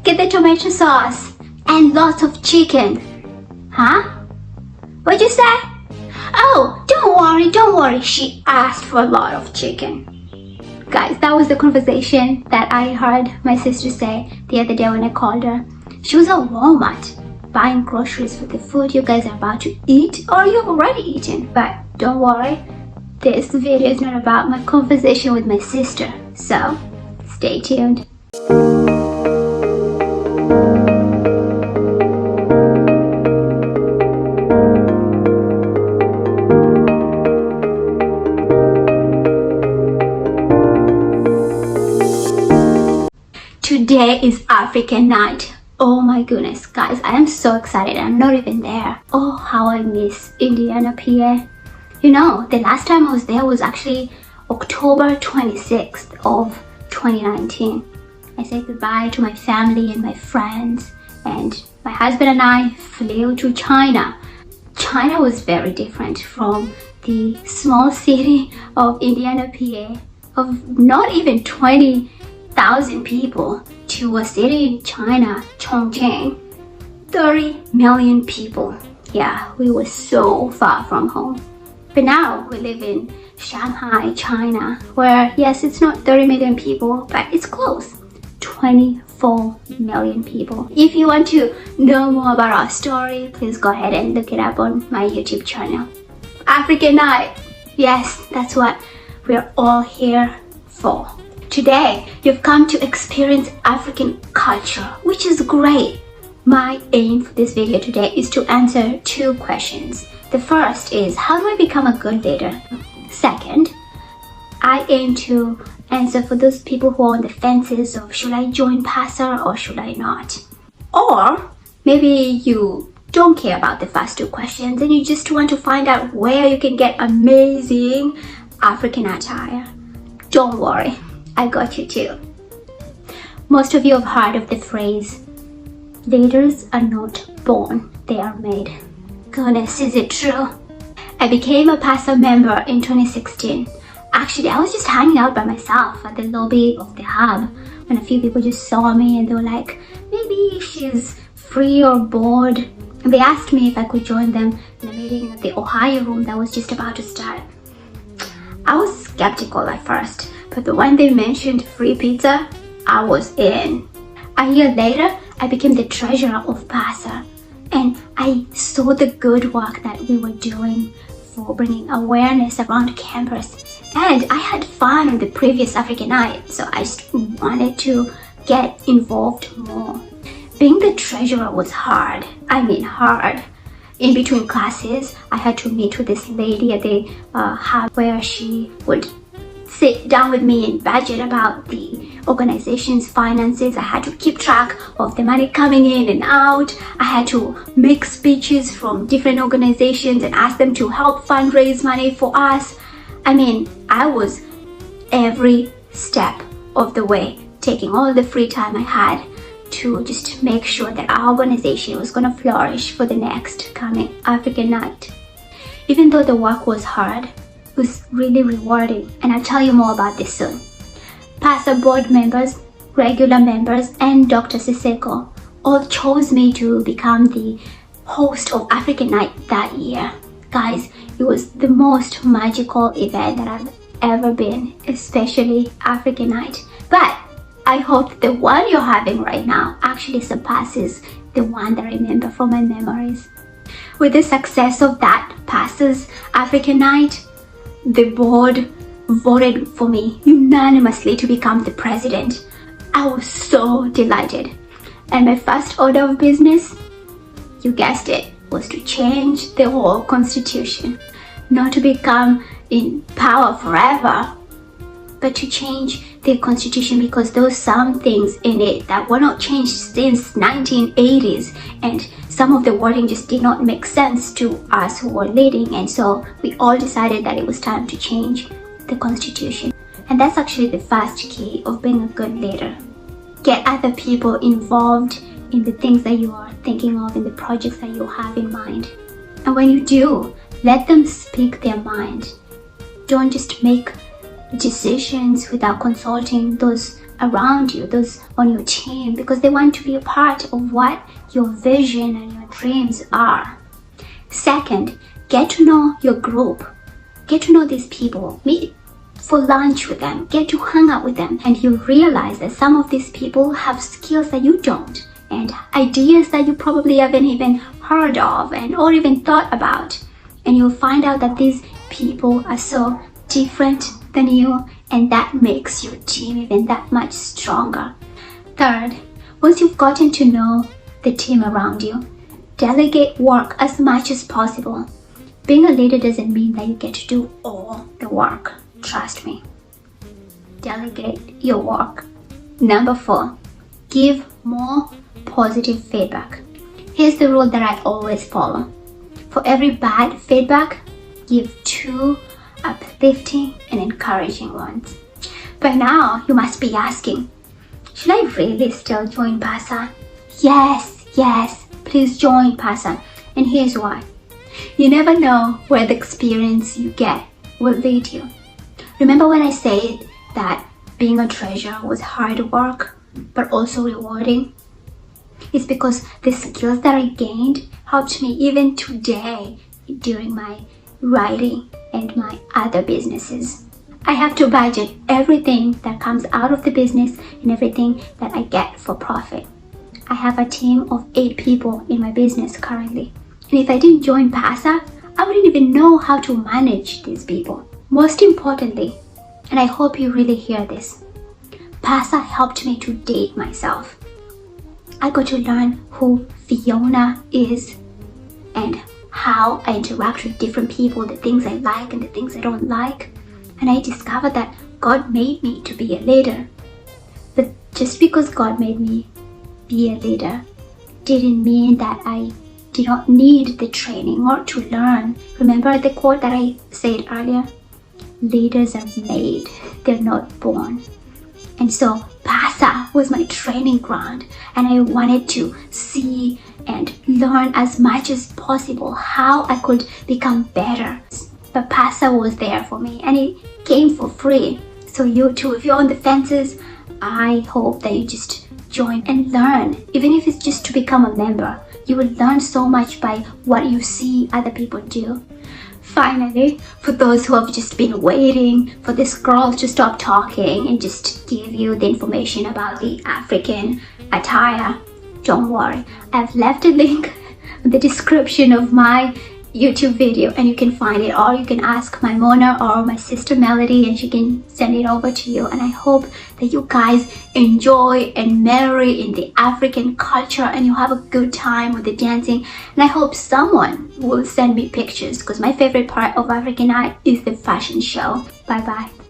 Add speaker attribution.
Speaker 1: Get the tomato sauce and lots of chicken. Huh? What'd you say? Oh, don't worry. She asked for a lot of chicken. Guys, that was the conversation that I heard my sister say the other day when I called her. She was at Walmart buying groceries for the food you guys are about to eat or you've already eaten. But don't worry, this video is not about my conversation with my sister. So, stay tuned. Today is African night. Oh my goodness, guys, I am so excited. I'm not even there. Oh, how I miss Indiana, PA. You know, the last time I was there was actually October 26th of 2019. I said goodbye to my family and my friends, and my husband and I flew to China. China was very different from the small city of Indiana, PA, of not even 20,000 people, to a city in China, Chongqing, 30 million people. Yeah, we were so far from home. But now we live in Shanghai, China, where yes, it's not 30 million people, but it's close. 24 million people. If you want to know more about our story, please go ahead and look it up on my YouTube channel. African night. Yes, that's what we're all here for. Today, you've come to experience African culture, which is great. My aim for this video today is to answer two questions. The first is, how do I become a good leader? Second, I aim to answer for those people who are on the fences of should I join PASA or should I not? Or maybe you don't care about the first two questions and you just want to find out where you can get amazing African attire. Don't worry, I got you too. Most of you have heard of the phrase, leaders are not born, they are made. Goodness, is it true? I became a PASA member in 2016. Actually, I was just hanging out by myself at the lobby of the hub when a few people just saw me and they were like, maybe she's free or bored. And they asked me if I could join them in a meeting at the Ohio room that was just about to start. I was skeptical at first, but when they mentioned free pizza, I was in. A year later, I became the treasurer of PASA, and I saw the good work that we were doing for bringing awareness around campus. And I had fun on the previous African night, so I just wanted to get involved more. Being the treasurer was hard. I mean hard. In between classes, I had to meet with this lady at the hub where she would sit down with me and budget about the organization's finances. I had to keep track of the money coming in and out. I had to make speeches from different organizations and ask them to help fundraise money for us. I mean, I was every step of the way, taking all the free time I had to just make sure that our organization was going to flourish for the next coming African night. Even though the work was hard, it was really rewarding, and I'll tell you more about this soon. PASA board members, regular members, and Dr. Siseko all chose me to become the host of African Night that year. Guys, it was the most magical event that I've ever been, especially African Night. But I hope the one you're having right now actually surpasses the one that I remember from my memories. With the success of that PASA's African Night, the board voted for me unanimously to become the president. I was so delighted. And my first order of business, you guessed it, was to change the whole constitution. Not to become in power forever, but to change the constitution because there were some things in it that were not changed since 1980s, and some of the wording just did not make sense to us who were leading, and so we all decided that it was time to change the constitution. And that's actually the first key of being a good leader. Get other people involved in the things that you are thinking of, in the projects that you have in mind. And when you do, let them speak their mind. Don't just make decisions without consulting those around you, those on your team, because they want to be a part of what your vision and your dreams are. Second, get to know your group. Get to know these people. Meet for lunch with them. Get to hang out with them. And you realize that some of these people have skills that you don't, and ideas that you probably haven't even heard of or even thought about. And you'll find out that these people are so different than you, and that makes your team even that much stronger. Third, once you've gotten to know the team around you, delegate work as much as possible. Being a leader doesn't mean that you get to do all the work. Trust me. Delegate your work. Number 4, give more positive feedback. Here's the rule that I always follow. For every bad feedback, give 2 uplifting and encouraging ones. By now, you must be asking, should I really still join PASA? Yes, please join PASA. And here's why. You never know where the experience you get will lead you. Remember when I said that being a treasurer was hard work, but also rewarding? It's because the skills that I gained helped me even today during my writing and my other businesses. I have to budget everything that comes out of the business and everything that I get for profit. I have a team of 8 people in my business currently. And if I didn't join PASA, I wouldn't even know how to manage these people. Most importantly, and I hope you really hear this, PASA helped me to date myself. I got to learn who Fiona is and how I interact with different people, the things I like and the things I don't like. And I discovered that God made me to be a leader. But just because God made me be a leader didn't mean that I did not need the training or to learn. Remember the quote that I said earlier? Leaders are made, they're not born. And so PASA was my training ground, and I wanted to see and learn as much as possible how I could become better. But PASA was there for me, and it came for free. So you too, if you're on the fences, I hope that you just join and learn. Even if it's just to become a member, you will learn so much by what you see other people do. Finally, for those who have just been waiting for this girl to stop talking and just give you the information about the African attire, don't worry. I've left a link in the description of my YouTube video and you can find it, or you can ask my Mona or my sister Melody and she can send it over to you. And I hope that you guys enjoy and marry in the African culture and you have a good time with the dancing. And I hope someone will send me pictures, because my favorite part of African art is the fashion show. Bye bye.